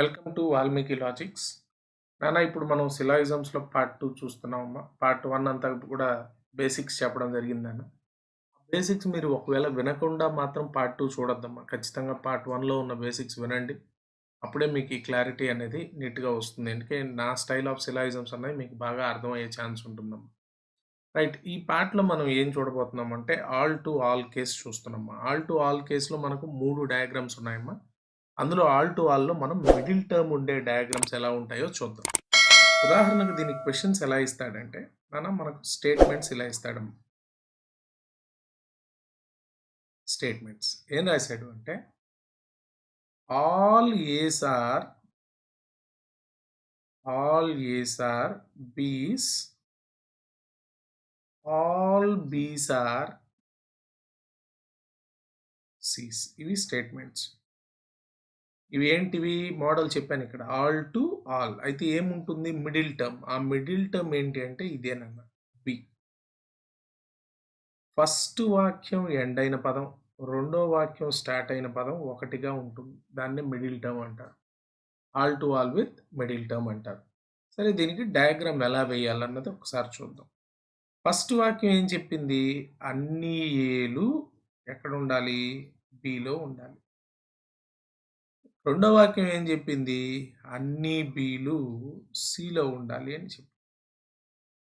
Welcome to Valmiki logics. నాన్న ఇప్పుడు మనం సిలాయిజమ్స్లో పార్ట్ 2 చూస్తున్నామమ్మా. పార్ట్ 1 అంతా కూడా బేసిక్స్ చెప్పడం జరిగింది నాన్న. బేసిక్స్ మీరు ఒకవేళ వినకుండా మాత్రం పార్ట్ 2 చూడొద్దమ్మా. ఖచ్చితంగా పార్ట్ 1లో ఉన్న బేసిక్స్ వినండి. అప్పుడే మీకు ఈ క్లారిటీ అనేది నీట్‌గా వస్తుంది. ఎందుకంటే నా స్టైల్ ఆఫ్ సిలాయిజమ్స్ అనేవి మీకు బాగా అర్థమయ్యే ఛాన్స్ ఉంటుందమ్మా. రైట్. ఈ పార్ట్‌లో మనం ఏం చూడబోతున్నామంటే ఆల్ టు ఆల్ కేస్ చూస్తున్నామమ్మా. ఆల్ టు ఆల్ కేస్‌లో మనకు 3 డయాగ్రామ్స్ ఉన్నాయమ్మా. అందులో ఆల్ టు ఆల్‌లో మనం మిడిల్ టర్మ్ ఉండే డయాగ్రామ్స్ ఎలా ఉంటాయో చూద్దాం. ఉదాహరణకు దీనికి క్వెషన్స్ ఎలా ఇస్తాడంటే మనకు స్టేట్మెంట్స్ ఇలా ఇస్తాడమ్మా. స్టేట్మెంట్స్ ఏం రాశాడు అంటే ఆల్ ఏస్ ఆర్ బీస్, ఆల్ బీస్ ఆర్ సీస్. ఇవి స్టేట్మెంట్స్. ఇవి ఏంటివి? మోడల్ చెప్పాను ఇక్కడ ఆల్ టు ఆల్. అయితే ఏముంటుంది? Middle term. ఆ మిడిల్ టర్మ్ ఏంటి అంటే ఇదేనన్న బి. ఫస్ట్ వాక్యం ఎండ్ అయిన పదం, రెండో వాక్యం స్టార్ట్ అయిన పదం ఒకటిగా ఉంటుంది. దాన్ని మిడిల్ టర్మ్ అంటారు. All to all with middle term అంటారు. సరే, దీనికి డయాగ్రామ్ ఎలా వేయాలన్నది ఒకసారి చూద్దాం. ఫస్ట్ వాక్యం ఏం చెప్పింది? అన్ని ఏలు ఎక్కడ ఉండాలి? బిలో ఉండాలి. రెండో వాక్యం ఏం చెప్పింది? అన్ని బీలు సిలో ఉండాలి అని చెప్పి.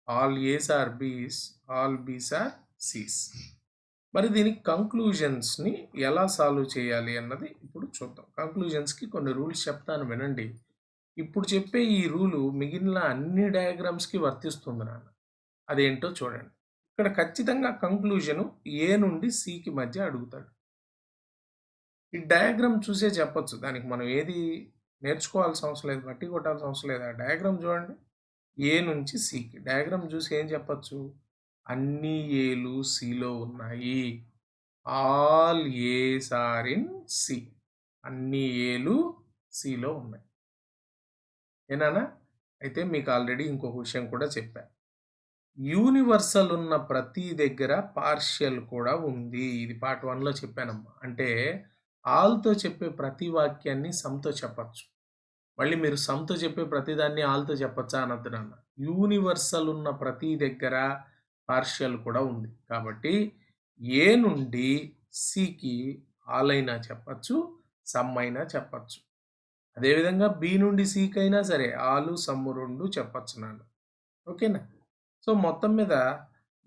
ఆల్ ఏస్ ఆర్ బీస్, ఆల్ బీస్ ఆర్ సీస్. మరి దీనికి కంక్లూజన్స్ని ఎలా సాల్వ్ చేయాలి అన్నది ఇప్పుడు చూద్దాం. కంక్లూజన్స్కి కొన్ని రూల్స్ చెప్తాను వినండి. ఇప్పుడు చెప్పే ఈ రూలు మిగిలిన అన్ని డయాగ్రామ్స్కి వర్తిస్తుంది నాన్న. అదేంటో చూడండి. ఇక్కడ ఖచ్చితంగా కంక్లూజను ఏ నుండి సికి మధ్య అడుగుతాడు. ఈ డయాగ్రామ్ చూసే చెప్పొచ్చు. దానికి మనం ఏది నేర్చుకోవాల్సిన అవసరం లేదు, బట్టి కొట్టాల్సిన అవసరం లేదు. ఆ డయాగ్రామ్ చూడండి. ఏ నుంచి సికి. డయాగ్రామ్ చూసి ఏం చెప్పచ్చు? అన్ని ఏలు సిలో ఉన్నాయి. All A's are in C. అన్ని ఏలు సిలో ఉన్నాయి. ఏనానా? అయితే మీకు ఆల్రెడీ ఇంకొక విషయం కూడా చెప్పా. యూనివర్సల్ ఉన్న ప్రతి దగ్గర పార్షియల్ కూడా ఉంది. ఇది పార్ట్ 1లో చెప్పానమ్మా. అంటే ఆల్తో చెప్పే ప్రతి వాక్యాన్ని సమ్తో చెప్పచ్చు. మళ్ళీ మీరు సమ్తో చెప్పే ప్రతిదాన్ని ఆల్తో చెప్పచ్చా అనొద్దు నాన్న. యూనివర్సల్ ఉన్న ప్రతి దగ్గర పార్షియల్ కూడా ఉంది. కాబట్టి ఏ నుండి సికి ఆల్ అయినా చెప్పచ్చు, సమ్ అయినా చెప్పచ్చు. అదేవిధంగా బి నుండి సికి అయినా సరే ఆలు సమ్ము రెండు చెప్పచ్చు నాన్న. ఓకేనా? సో మొత్తం మీద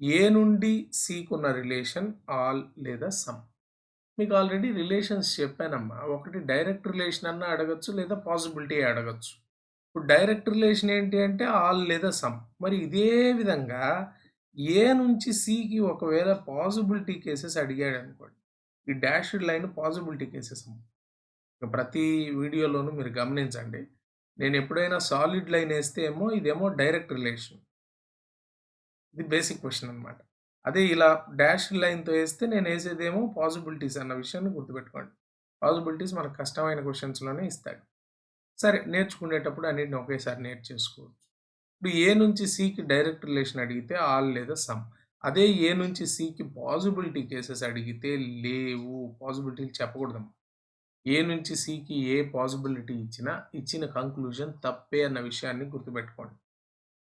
ఏ నుండి సికి ఉన్న రిలేషన్ ఆల్ లేదా సమ్. మీకు ఆల్రెడీ రిలేషన్స్ చెప్పానమ్మా. ఒకటి డైరెక్ట్ రిలేషన్ అన్న అడగచ్చు, లేదా పాసిబిలిటీ అడగచ్చు. ఇప్పుడు డైరెక్ట్ రిలేషన్ ఏంటి అంటే ఆల్ లేదా సమ్. మరి ఇదే విధంగా ఏ నుంచి సికి ఒకవేళ పాసిబిలిటీ కేసెస్ అడిగాడు అనుకోండి. ఈ డాష్డ్ లైన్ పాసిబిలిటీ కేసెస్ అమ్మ. ప్రతి వీడియోలోనూ మీరు గమనించండి. నేను ఎప్పుడైనా సాలిడ్ లైన్ వేస్తే ఏమో ఇదేమో డైరెక్ట్ రిలేషన్. ఇది బేసిక్ క్వశ్చన్ అనమాట. అదే ఇలా డాష్ లైన్తో వేస్తే నేను వేసేదేమో పాసిబిలిటీస్ అన్న విషయాన్ని గుర్తుపెట్టుకోండి. పాసిబిలిటీస్ మనకు కష్టమైన క్వశ్చన్స్లోనే ఇస్తాడు. సరే, నేర్చుకునేటప్పుడు అన్నిటిని ఒకేసారి నేర్చేసుకోవచ్చు. ఇప్పుడు ఏ నుంచి సికి డైరెక్ట్ రిలేషన్ అడిగితే ఆల్ లేదా సమ్. అదే ఏ నుంచి సికి పాసిబిలిటీ కేసెస్ అడిగితే లేవు, పాసిబిలిటీలు చెప్పకూడదమ్మా. ఏ నుంచి సికి ఏ పాసిబిలిటీ ఇచ్చినా ఇచ్చిన కంక్లూజన్ తప్పే అన్న విషయాన్ని గుర్తుపెట్టుకోండి.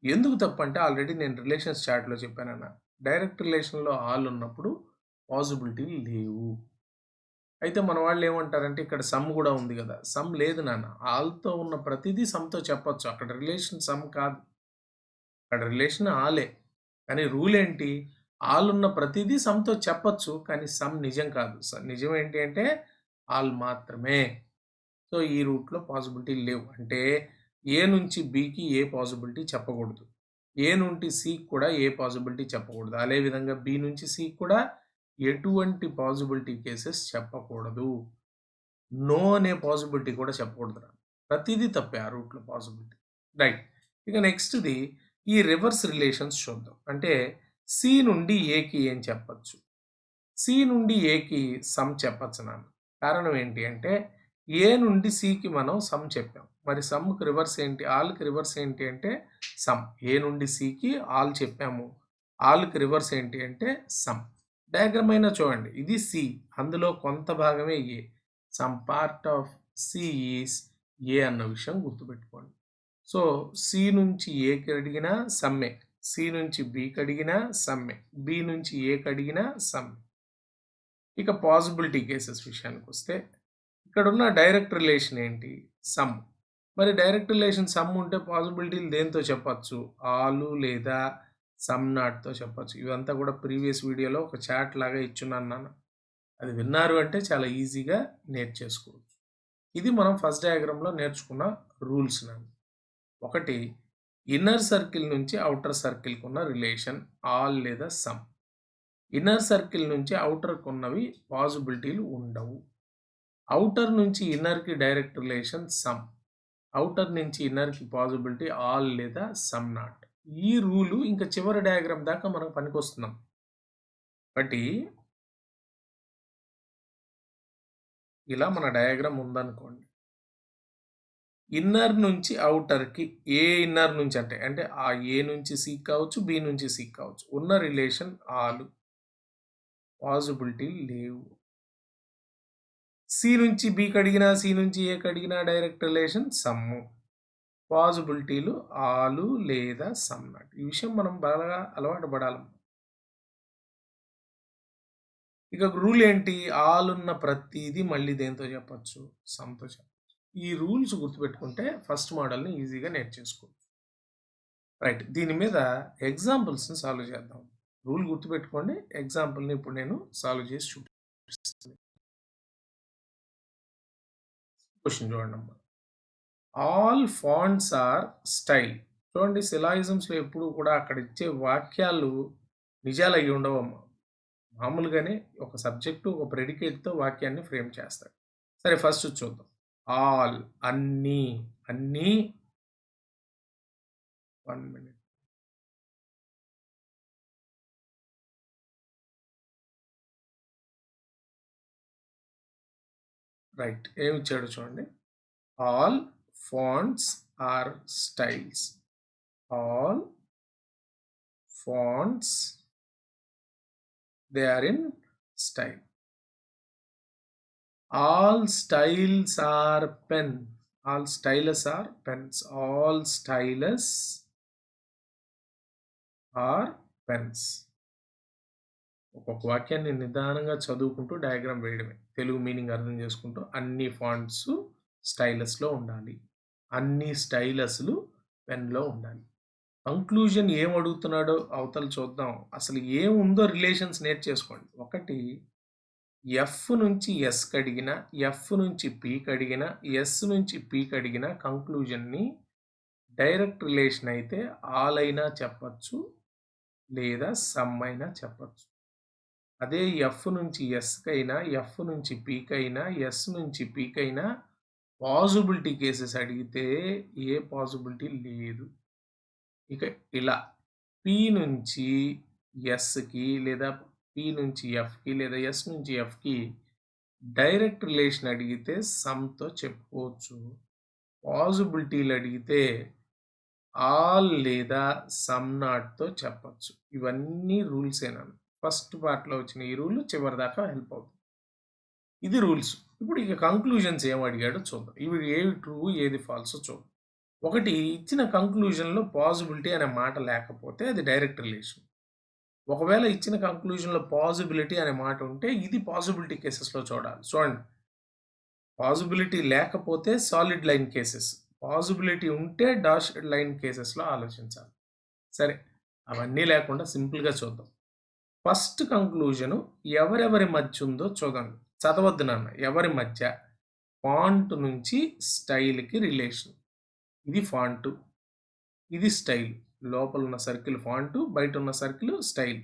ఎందుకు తప్పంటే ఆల్రెడీ నేను రిలేషన్స్ చార్ట్లో చెప్పానన్న. డైరెక్ట్ రిలేషన్లో ఆల్ ఉన్నప్పుడు పాసిబిలిటీ లేవు. అయితే మన వాళ్ళు ఏమంటారంటే ఇక్కడ సమ్ కూడా ఉంది కదా. సమ్ లేదు నాన్న. ఆల్తో ఉన్న ప్రతిదీ సమ్తో చెప్పొచ్చు. అక్కడ రిలేషన్ సమ్ కాదు, అక్కడ రిలేషన్ ఆలే. కానీ రూల్ ఏంటి? ఆల్ ఉన్న ప్రతిదీ సమ్తో చెప్పొచ్చు, కానీ సమ్ నిజం కాదు. నిజం ఏంటి అంటే ఆల్ మాత్రమే. సో ఈ రూట్లో పాసిబిలిటీ లేవు. అంటే ఏ నుంచి బికి ఏ పాసిబిలిటీ చెప్పకూడదు, ఏ నుండి సికి కూడా ఏ పాసిబిలిటీ చెప్పకూడదు. అదేవిధంగా బి నుంచి సికి కూడా ఎటువంటి పాసిబిలిటీ కేసెస్ చెప్పకూడదు. నో అనే పాసిబిలిటీ కూడా చెప్పకూడదు. ప్రతిదీ తప్పే ఆ రూట్లో పాసిబిలిటీ. రైట్. ఇక నెక్స్ట్ది ఈ రివర్స్ రిలేషన్స్ చూద్దాం. అంటే సి నుండి ఏకి ఏం చెప్పచ్చు? సి నుండి ఏకి సమ్ చెప్పచ్చు నాన్న. కారణం ఏంటి అంటే ఏ నుండి సికి మనం సమ్ చెప్పాం. మరి సమ్కి రివర్స్ ఏంటి? ఆల్కి రివర్స్ ఏంటి అంటే సమ్. ఏ నుండి సికి ఆల్ చెప్పాము, ఆల్కి రివర్స్ ఏంటి అంటే సమ్. డయాగ్రామ్ అయినా చూడండి. ఇది సి, అందులో కొంత భాగమే A. Some part of C is A అన్న విషయం గుర్తుపెట్టుకోండి. సో సి నుంచి ఏకి అడిగినా సమ్మే, సి నుంచి బికి అడిగినా సమ్మే, బి నుంచి ఏకి అడిగినా సమ్మే. ఇక పాసిబిలిటీ కేసెస్ విషయానికి వస్తే ఇక్కడున్న డైరెక్ట్ రిలేషన్ ఏంటి? సమ్. మరి డైరెక్ట్ రిలేషన్ సమ్ ఉంటే పాసిబిలిటీలు దేంతో చెప్పచ్చు? ఆలు లేదా సమ్ నాట్‌తో చెప్పచ్చు. ఇవంతా కూడా ప్రీవియస్ వీడియోలో ఒక చాట్ లాగా ఇచ్చున్నాను నాన్న. అది విన్నారు అంటే చాలా ఈజీగా నేర్చేసుకోవచ్చు. ఇది మనం ఫస్ట్ డయాగ్రామ్‌లో నేర్చుకున్న రూల్స్ నాన్న. ఒకటి ఇన్నర్ సర్కిల్ నుంచి ఔటర్ సర్కిల్‌కి ఉన్న రిలేషన్ ఆల్ లేదా సమ్. ఇన్నర్ సర్కిల్ నుంచి ఔటర్‌కి ఉన్నవి పాసిబిలిటీలు ఉండవు. ఔటర్ నుంచి ఇన్నర్‌కి డైరెక్ట్ రిలేషన్ సమ్. ఔటర్ నుంచి ఇన్నర్‌కి పాసిబిలిటీ ఆల్ లేదా సమ్ నాట్. ఈ రూలు ఇంకా చివరి డయాగ్రామ్ దాకా మనకు పనికొస్తున్నాం. బట్టి ఇలా మన డయాగ్రామ్ ఉందనుకోండి. ఇన్నర్ నుంచి ఔటర్‌కి ఏ ఇన్నర్ నుంచి అంటే ఆ ఏ నుంచి సి కావచ్చు, బి నుంచి సి కావచ్చు. ఉన్న రిలేషన్ ఆలు. పాసిబిలిటీ లేవు. సి నుంచి బికి అడిగినా, సి నుంచి ఏకి అడిగినా డైరెక్ట్ రిలేషన్ సమ్ము. పాసిబిలిటీలు ఆలు లేదా సమ్ నాట్. ఈ విషయం మనం బాగా అలవాటు పడాలి. ఇక రూల్ ఏంటి? ఆల్ ఉన్న ప్రతీది మళ్ళీ దేంతో చెప్పొచ్చు? సమ్‌తో చెప్పొచ్చు. ఈ రూల్స్ గుర్తుపెట్టుకుంటే ఫస్ట్ మోడల్‌ని ఈజీగా నేర్చేసుకోవచ్చు. రైట్. దీని మీద ఎగ్జాంపుల్స్‌ని సాల్వ్ చేద్దాం. రూల్ గుర్తుపెట్టుకోండి. ఎగ్జాంపుల్‌ని ఇప్పుడు నేను సాల్వ్ చేసి చూపిస్తాను. క్వెషన్ చూడండమ్మా. All fonts are style. చూడండి సిలాయిజమ్స్‌లో ఎప్పుడు కూడా అక్కడ ఇచ్చే వాక్యాలు నిజాలయ్యి ఉండవమ్మా. మామూలుగానే ఒక సబ్జెక్టు, ఒక ప్రెడికేట్‌తో వాక్యాన్ని ఫ్రేమ్ చేస్తాడు. సరే ఫస్ట్ చూద్దాం. ఆల్ అన్నీ, అన్నీ 1 మినిట్. రైట్. ఏమిచ్చాడో చూడండి. All fonts are styles. All fonts they are in style. All styles are pen. All stylus are pens. All stylus are pens. ఒక్కొక్క వాక్యాన్ని నిదానంగా చదువుకుంటూ డయాగ్రామ్ వేయడమే. తెలుగు మీనింగ్ అర్థం చేసుకుంటూ అన్ని ఫాంట్స్ స్టైలస్‌లో ఉండాలి. అన్ని స్టైలస్‌లు పెన్‌లో ఉండాలి. కంక్లూజన్ ఏం అడుగుతున్నాడో అవతల చూద్దాం. అసలు ఏముందో రిలేషన్స్ నేర్చేసుకోండి. ఒకటి ఎఫ్ నుంచి ఎస్‌కి అడిగినా, ఎఫ్ నుంచి పికి అడిగినా, ఎస్ నుంచి పికి అడిగినా కంక్లూజన్‌ని డైరెక్ట్ రిలేషన్ అయితే ఆల్ అయినా చెప్పొచ్చు, లేదా సమ్ అయినా చెప్పొచ్చు. అదే ఎఫ్ నుంచి ఎస్‌కైనా, ఎఫ్ నుంచి పికైనా, ఎస్ నుంచి పికైనా పాసిబిలిటీ కేసెస్ అడిగితే ఏ పాసిబిలిటీ లేదు. ఇక ఇలా పి నుంచి ఎస్‌కి లేదా పి నుంచి ఎఫ్‌కి లేదా ఎస్ నుంచి ఎఫ్‌కి డైరెక్ట్ రిలేషన్ అడిగితే సమ్‌తో చెప్పుకోవచ్చు. పాసిబిలిటీలు అడిగితే ఆల్ లేదా సమ్ నాట్‌తో చెప్పొచ్చు. ఇవన్నీ రూల్సేనండి. ఫస్ట్ పార్ట్‌లో వచ్చిన ఈ రూల్ చివరిదాకా హెల్ప్ అవుతుంది. ఇది రూల్స్. ఇప్పుడు ఇక కంక్లూజన్స్ ఏం అడిగాడో చూద్దాం. ఇవి ఏవి ట్రూ, ఏది ఫాల్సో చూద్దాం. ఒకటి ఇచ్చిన కంక్లూజన్‌లో పాసిబిలిటీ అనే మాట లేకపోతే అది డైరెక్ట్ రిలేషన్. ఒకవేళ ఇచ్చిన కంక్లూజన్‌లో పాసిబిలిటీ అనే మాట ఉంటే ఇది పాసిబిలిటీ కేసెస్‌లో చూడాలి. చూడండి. పాసిబిలిటీ లేకపోతే సాలిడ్ లైన్ కేసెస్. పాసిబిలిటీ ఉంటే డాష్డ్ లైన్ కేసెస్‌లో ఆలోచించాలి. సరే. అవన్నీ లేకుండా సింపుల్‌గా చూద్దాం. ఫస్ట్ కంక్లూజను ఎవరెవరి మధ్య ఉందో చూడండి. చదవద్దు నాన్న. ఎవరి మధ్య? ఫాంట్ నుంచి స్టైల్‌కి రిలేషన్. ఇది ఫాంటు. ఇది స్టైల్. లోపల ఉన్న సర్కిల్ ఫాంటు, బయట ఉన్న సర్కిల్ స్టైల్.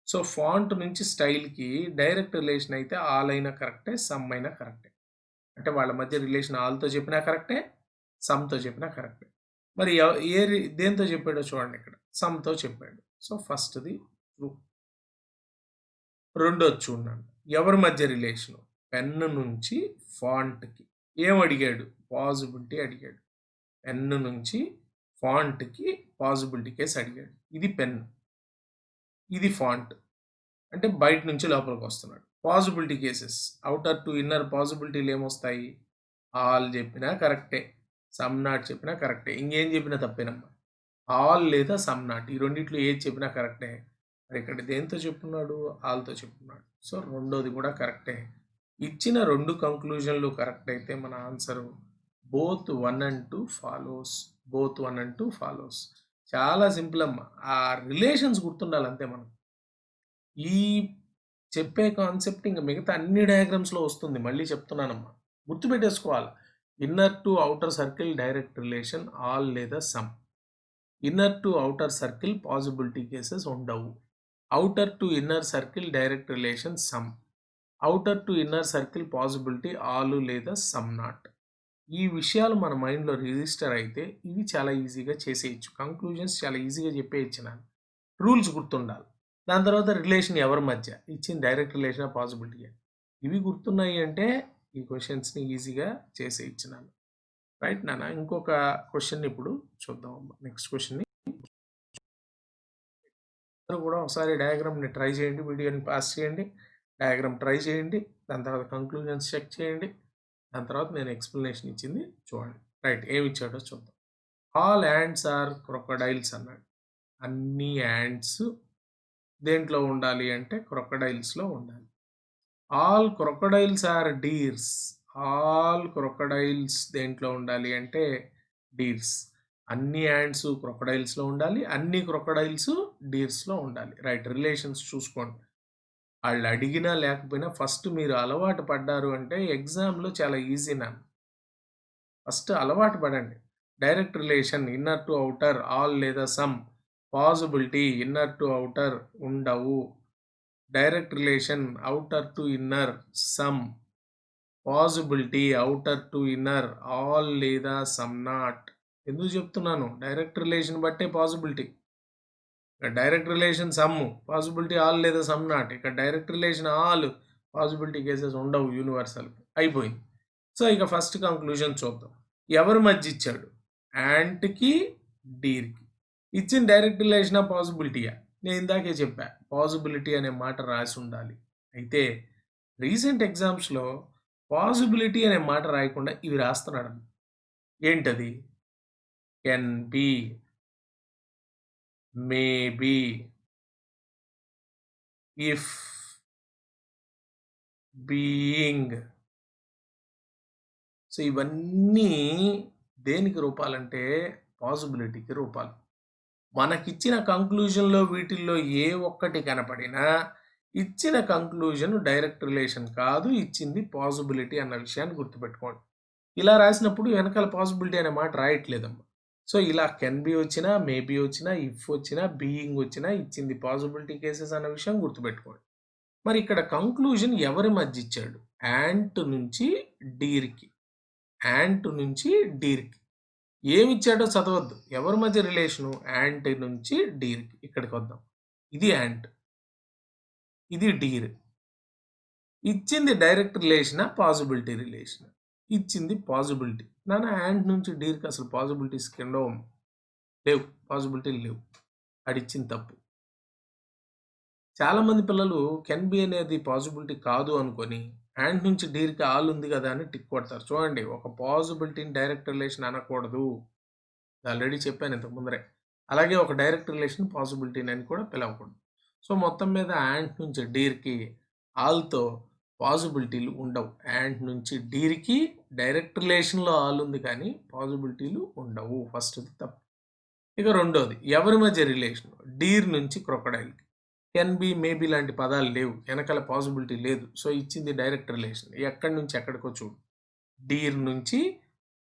సో, ఫాంట్ నుంచి స్టైల్‌కి డైరెక్ట్ రిలేషన్ అయితే ఆల్ అయినా కరెక్టే, సమ్ అయినా కరెక్టే. అంటే వాళ్ళ మధ్య రిలేషన్ ఆల్‌తో చెప్పినా కరెక్టే, సమ్‌తో చెప్పినా కరెక్టే. మరి దేనితో చెప్పాడో చూడండి ఇక్కడ. సమ్‌తో చెప్పాడు. సో, ఫస్ట్‌ది ట్రూ. రెండోది చూడండి. ఎవరి మధ్య రిలేషను? పెన్ నుంచి ఫాంట్‌కి. ఏం అడిగాడు? పాసిబిలిటీ అడిగాడు. పెన్ నుంచి ఫాంట్‌కి పాసిబిలిటీ కేస్ అడిగాడు. ఇది పెన్. ఇది ఫాంట్. అంటే బయట నుంచి లోపలికొస్తున్నాడు. Possibility cases. Outer to inner పాసిబిలిటీలు ఏమొస్తాయి? ఆల్ చెప్పినా కరెక్టే. సమ్ నాట్ చెప్పినా కరెక్టే. ఇంకేం చెప్పినా తప్పేనమ్మా. ఆల్ లేదా సమ్ నాట్ ఈ రెండిట్లో ఏది చెప్పినా కరెక్టే. మరి ఇక్కడ దేంతో చెప్పున్నాడు? ఆల్‌తో చెప్పున్నాడు. సో, రెండోది కూడా కరెక్టే. ఇచ్చిన 2 కంక్లూజన్‌లు కరెక్ట్ అయితే మన answer both 1 and 2 follows. Both 1 and 2 follows. చాలా సింపుల్ అమ్మా. ఆ రిలేషన్స్ గుర్తుండాలి అంతే మనకు. ఈ చెప్పే కాన్సెప్ట్ ఇంక మిగతా అన్ని డయాగ్రామ్స్‌లో వస్తుంది. మళ్ళీ చెప్తున్నానమ్మా. గుర్తుపెట్టేసుకోవాలి. Inner to outer circle direct relation all లేదా some. Inner to outer circle possibility cases ఉండవు. Outer to inner circle direct relation some. Outer to inner circle possibility all లేదా సమ్ నాట్. ఈ విషయాలు మన మైండ్‌లో రిజిస్టర్ అయితే ఇవి చాలా ఈజీగా చేసేయొచ్చు. కంక్లూజన్స్ చాలా ఈజీగా చెప్పేయొచ్చు నాకు. రూల్స్ గుర్తుండాలి. దాని తర్వాత రిలేషన్ ఎవరి మధ్య? ఇచ్చిన డైరెక్ట్ రిలేషనా? పాసిబిలిటీయా? ఇవి గుర్తున్నాయి అంటే ఈ క్వెషన్స్‌ని ఈజీగా చేసేయొచ్చు నాన్న. రైట్ నాన్న. ఇంకొక క్వెషన్ ఇప్పుడు చూద్దాం. నెక్స్ట్ క్వెషన్‌ని అందరూ కూడా ఒకసారి డయాగ్రామ్‌ని ట్రై చేయండి. వీడియోని పాస్ చేయండి. డయాగ్రామ్ ట్రై చేయండి. దాని తర్వాత కంక్లూజన్స్ చెక్ చేయండి. దాని తర్వాత నేను ఎక్స్‌ప్లనేషన్ ఇచ్చింది చూడండి. రైట్ ఏమి ఇచ్చాడో చూద్దాం. ఆల్ యాంట్స్ ఆర్ క్రొకొడైల్స్ అన్నాడు. అన్ని యాంట్స్ దేంట్లో ఉండాలి అంటే క్రొకొడైల్స్‌లో ఉండాలి. All crocodiles are deers. All crocodiles దేంట్లో ఉండాలి అంటే డీర్స్. అన్ని యాంట్స్ క్రొకొడైల్స్‌లో ఉండాలి. అన్ని క్రొకొడైల్స్ డీర్స్‌లో ఉండాలి. రైట్ రిలేషన్స్ చూసుకోండి. వాళ్ళు అడిగినా లేకపోయినా ఫస్ట్ మీరు అలవాటు పడ్డారు అంటే ఎగ్జామ్‌లో చాలా ఈజీ నాన్న. ఫస్ట్ అలవాటు పడండి. Direct relation inner to outer all లేదా some. Possibility inner to outer ఉండవు. Direct relation outer to inner some. Possibility outer to inner all లేదా సమ్ నాట్. ఎందుకు చెప్తున్నాను? డైరెక్ట్ రిలేషన్ బట్టే possibility. Direct relation some, possibility all లేదా some not. ఇక్కడ direct relation all, possibility cases ఉండవు universal. అయిపోయింది. So ఇక ఫస్ట్ కంక్లూజన్ చూద్దాం. ఎవరి మధ్య ఇచ్చాడు? యాంట్కి డీర్కి. ఇచ్చిన డైరెక్ట్ రిలేషనా పాసిబిలిటీయా? నేను ఇందాకే చెప్పా పాసిబిలిటీ అనే మాట రాసి ఉండాలి. అయితే రీసెంట్ ఎగ్జామ్స్లో పాసిబిలిటీ అనే మాట రాయకుండా ఇవి రాస్తున్నాడు. ఏంటది? Can be, maybe, if, being. So ఇవన్నీ దేనికి రూపాలంటే పాసిబిలిటీకి రూపాలు. మనకిచ్చిన కంక్లూజన్లో వీటిల్లో ఏ ఒక్కటి కనపడినా ఇచ్చిన కంక్లూజన్ డైరెక్ట్ రిలేషన్ కాదు, ఇచ్చింది పాసిబిలిటీ అన్న విషయాన్ని గుర్తుపెట్టుకోండి. ఇలా రాసినప్పుడు వెనకాల పాసిబిలిటీ అనే మాట రాయట్లేదమ్మా. సో ఇలా కెన్ బి వచ్చినా, మేబీ వచ్చినా, ఇఫ్ వచ్చినా, బీయింగ్ వచ్చినా ఇచ్చింది పాసిబిలిటీ కేసెస్ అన్న విషయం గుర్తుపెట్టుకోండి. మరి ఇక్కడ కంక్లూజన్ ఎవరి మధ్య ఇచ్చాడు? యాంట్ నుంచి డీర్కి. యాంట్ నుంచి డీర్కి. ఏమిచ్చాడో చదవద్దు. ఎవరి మధ్య రిలేషను? యాంట్ నుంచి డీర్కి. ఇక్కడికి వద్దాం. ఇది యాంట్, ఇది డీర్. ఇచ్చింది డైరెక్ట్ రిలేషనా? Possibility relation. ఇచ్చింది పాసిబిలిటీ. నాన్న యాంట్ నుంచి డీర్కి అసలు పాసిబిలిటీస్ కింద లేవు, పాసిబిలిటీలు లేవు. అడిచ్చింది తప్పు. చాలామంది పిల్లలు కెన్ బి అనేది పాసిబిలిటీ కాదు అనుకొని యాంట్ నుంచి డీర్కి ఆల్ ఉంది కదా అని టిక్ కొడతారు. చూడండి, ఒక పాసిబిలిటీని డైరెక్ట్ రిలేషన్ అనకూడదు. ఆల్రెడీ చెప్పాను ఇంతకు ముందరే. అలాగే ఒక డైరెక్ట్ రిలేషన్ పాసిబిలిటీని అని కూడా పిలవకూడదు. సో మొత్తం మీద యాంట్ నుంచి డీర్కి ఆల్తో పాసిబిలిటీలు ఉండవు. యాంట్ నుంచి డీర్కి డైరెక్ట్ రిలేషన్లో ఆల్ ఉంది కానీ పాసిబిలిటీలు ఉండవు. ఫస్ట్ది తప్పు. ఇక రెండోది ఎవరి మధ్య రిలేషన్? డీర్ నుంచి క్రొకడైల్కి. కెన్ బి, మేబీ లాంటి పదాలు లేవు, వెనకాల పాసిబిలిటీ లేదు. సో ఇచ్చింది డైరెక్ట్ రిలేషన్. ఎక్కడి నుంచి ఎక్కడికో చూడు. డీర్ నుంచి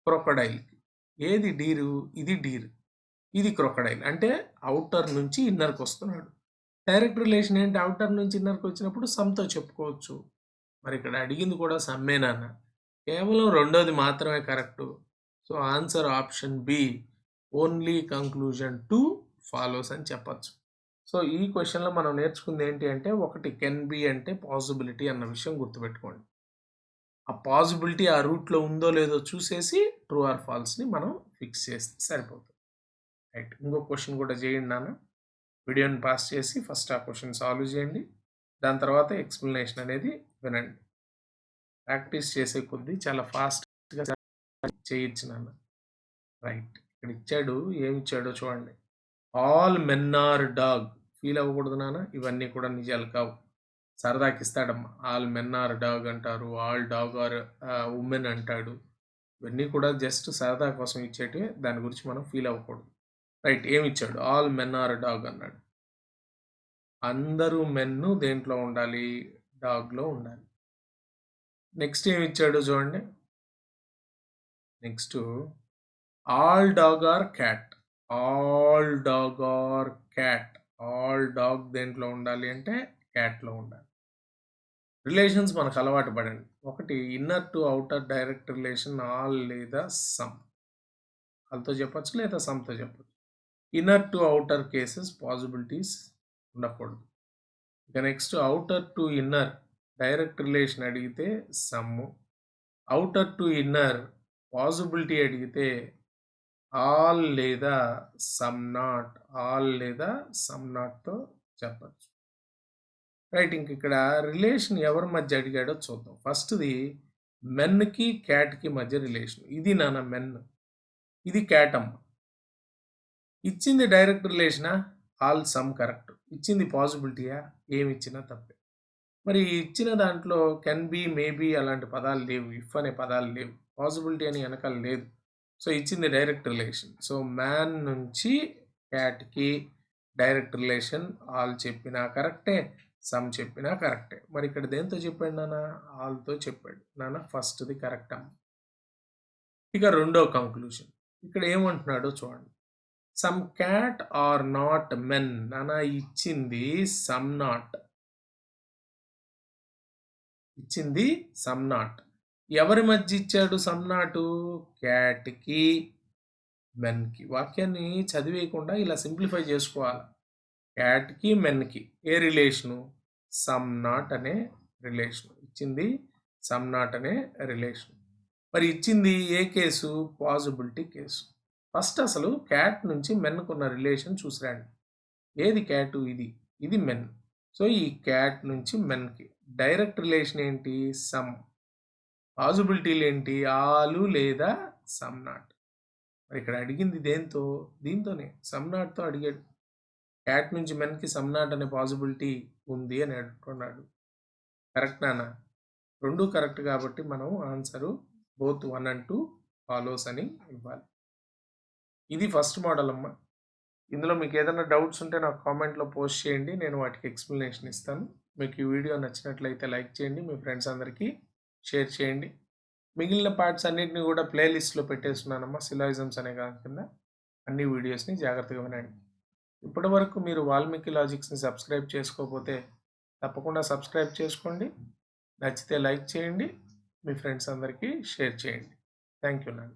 క్రొకడైల్కి. ఏది డీరు? ఇది డీర్, ఇది క్రొకడైల్. అంటే అవుటర్ నుంచి ఇన్నర్కి వస్తున్నాడు. డైరెక్ట్ రిలేషన్ ఏంటి? అవుటర్ నుంచి ఇన్నర్కి వచ్చినప్పుడు సమ్తో చెప్పుకోవచ్చు. మరి ఇక్కడ అడిగింది కూడా సమ్మేనాన్న. కేవలం రెండోది మాత్రమే correct. So answer option B, only conclusion 2 follows అని చెప్పచ్చు. సో ఈ క్వశ్చన్లో మనం నేర్చుకుంది ఏంటి అంటే, ఒకటి కెన్ బి అంటే పాసిబిలిటీ అన్న విషయం గుర్తుపెట్టుకోండి. ఆ పాసిబిలిటీ ఆ రూట్లో ఉందో లేదో చూసేసి ట్రూ ఆర్ ఫాల్స్ని మనం ఫిక్స్ చేస్తే సరిపోతుంది. రైట్, ఇంకో క్వశ్చన్ కూడా చేయండి నాన్న. వీడియోని పాస్ చేసి ఫస్ట్ ఆ క్వశ్చన్ సాల్వ్ చేయండి. దాని తర్వాత ఎక్స్ప్లెనేషన్ అనేది వినండి. ప్రాక్టీస్ చేసే కొద్దీ చాలా ఫాస్ట్గా చేయొచ్చు నాన్న. రైట్. ఇక్కడ ఇచ్చాడు. ఏమి ఇచ్చాడో చూడండి. All men are dog. ఫీల్ అవ్వకూడదు నాన్న. ఇవన్నీ కూడా నిజాలు కావు. సరదాకి ఇస్తాడమ్మా. ఆల్ మెన్ ఆర్ డాగ్ అంటారు. ఆల్ డాగ్ ఆర్ ఉమెన్ అంటాడు. ఇవన్నీ కూడా జస్ట్ సరదా కోసం ఇచ్చేటివి. దాని గురించి మనం ఫీల్ అవ్వకూడదు. రైట్. ఏమి ఇచ్చాడు? ఆల్ మెన్ ఆర్ డాగ్ అన్నాడు. అందరూ మెన్ను దేంట్లో ఉండాలి? డాగ్లో ఉండాలి. నెక్స్ట్ ఏమి ఇచ్చాడు చూడండి. Next all dog are cat. All dog are cat. All dog దేంట్లో ఉండాలి అంటే క్యాట్లో ఉండాలి. రిలేషన్స్ మనకు అలవాటు పడండి. ఒకటి inner to outer direct relation all లేదా సమ్. వాళ్ళతో చెప్పచ్చు లేదా సమ్తో చెప్పచ్చు. Inner to outer cases possibilities ఉండకూడదు. ఇక next outer to inner direct relation అడిగితే some. Outer to inner possibility అడిగితే ఆల్ లేదా సమ్ నాట్. ఆల్ లేదా సమ్ నాట్తో చెప్పచ్చు. రైట్. ఇంక ఇక్కడ రిలేషన్ ఎవరి మధ్య అడిగాడో చూద్దాం. ఫస్ట్ది మెన్కి క్యాట్కి మధ్య రిలేషన్. ఇది నాన్న మెన్, ఇది క్యాట్ అమ్మ. ఇచ్చింది డైరెక్ట్ రిలేషనా? All some correct. ఇచ్చింది పాసిబిలిటీయా? ఏమి ఇచ్చినా తప్పే. మరి ఇచ్చిన దాంట్లో కెన్ బి, మేబీ అలాంటి పదాలు లేవు. ఇఫ్ అనే పదాలు లేవు. పాసిబిలిటీ అని వెనకాల లేదు. సో ఇచ్చింది డైరెక్ట్ రిలేషన్. సో మ్యాన్ నుంచి క్యాట్కి డైరెక్ట్ రిలేషన్. ఆల్ చెప్పినా కరెక్టే, సమ్ చెప్పినా కరెక్టే. మరి ఇక్కడ దేంతో చెప్పాడు నాన్న? ఆల్తో చెప్పాడు. నాన్న ఫస్ట్ది కరెక్ట్ అమ్మ. ఇక రెండో కంక్లూజన్. ఇక్కడ ఏమంటున్నాడో చూడండి. Some cat are not men. నాన్న ఇచ్చింది సమ్ నాట్. ఇచ్చింది సమ్ నాట్. ఎవరి మధ్య ఇచ్చాడు సమ్ నాటు? క్యాట్కి మెన్కి. వాక్యాన్ని చదివేయకుండా ఇలా సింప్లిఫై చేసుకోవాలి. క్యాట్కి మెన్కి ఏ రిలేషను? సమ్ నాట్ అనే రిలేషన్. ఇచ్చింది సమ్ నాట్ అనే రిలేషన్. మరి ఇచ్చింది ఏ కేసు? Possibility case. ఫస్ట్ అసలు క్యాట్ నుంచి మెన్కున్న రిలేషన్ చూసిరండి. ఏది క్యాటు? ఇది మెన్. సో ఈ క్యాట్ నుంచి మెన్కి డైరెక్ట్ రిలేషన్ ఏంటి? సమ్. పాసిబిలిటీలు ఏంటి? ఆలు లేదా సమ్ నాట్. మరి ఇక్కడ అడిగింది దేంతో? దీంతోనే, సమ్ నాట్తో అడిగాడు. క్యాట్ నుంచి మెన్కి సమ్ నాట్ అనే పాసిబిలిటీ ఉంది అని అంటున్నాడు. కరెక్ట్ నాన్న? రెండు కరెక్ట్ కాబట్టి మనం ఆన్సరు బోత్ 1 and 2 ఫాలోస్ అని ఇవ్వాలి. ఇది ఫస్ట్ మోడల్ అమ్మ. ఇందులో మీకు ఏదైనా డౌట్స్ ఉంటే నాకు కామెంట్లో పోస్ట్ చేయండి. నేను వాటికి ఎక్స్ప్లెనేషన్ ఇస్తాను. మీకు ఈ వీడియో నచ్చినట్లయితే లైక్ చేయండి. మీ ఫ్రెండ్స్ అందరికీ షేర్ చేయండి. మిగిలిన పార్ట్స్ అన్నిటిని కూడా ప్లేలిస్ట్లో పెట్టేస్తున్నానమ్మా. సిలాయిజమ్స్ అనే కాకుండా అన్ని వీడియోస్ని జాగ్రత్తగా వినండి. ఇప్పటి వరకు మీరు వాల్మీకి లాజిక్స్ని సబ్స్క్రైబ్ చేసుకోకపోతే తప్పకుండా సబ్స్క్రైబ్ చేసుకోండి. నచ్చితే లైక్ చేయండి. మీ ఫ్రెండ్స్ అందరికీ షేర్ చేయండి. థ్యాంక్ యూ నాన్న.